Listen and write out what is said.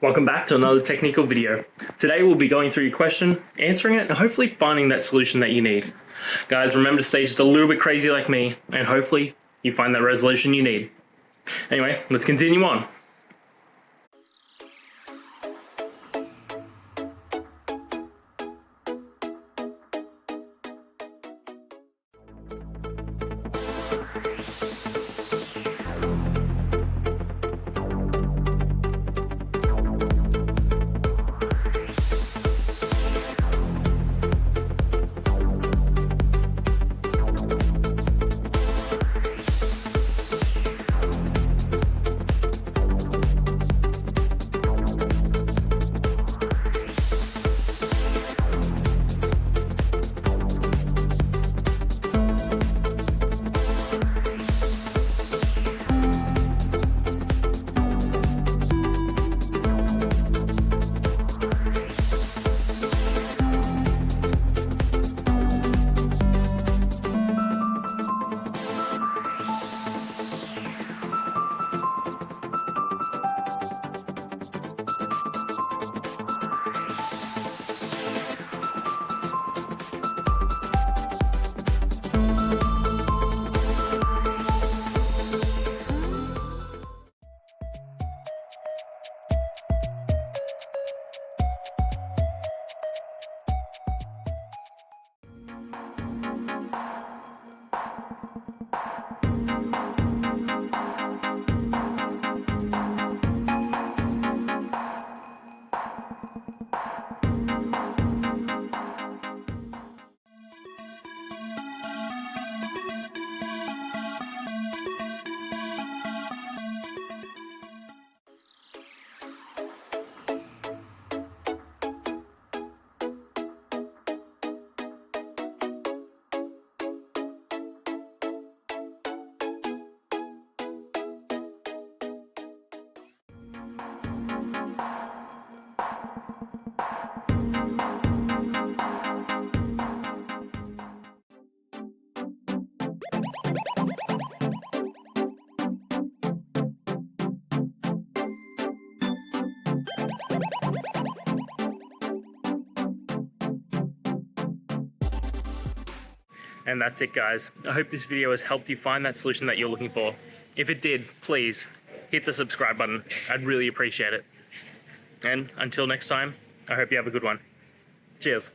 Welcome back to another technical video. Today we'll be going through your question, answering it, and hopefully finding that solution that you need. Guys, remember to stay just a little bit crazy like me, and hopefully you find that resolution you need. Anyway, let's continue on. And that's it, guys. I hope this video has helped you find that solution that you're looking for. If it did, please hit the subscribe button. I'd really appreciate it. And until next time, I hope you have a good one. Cheers.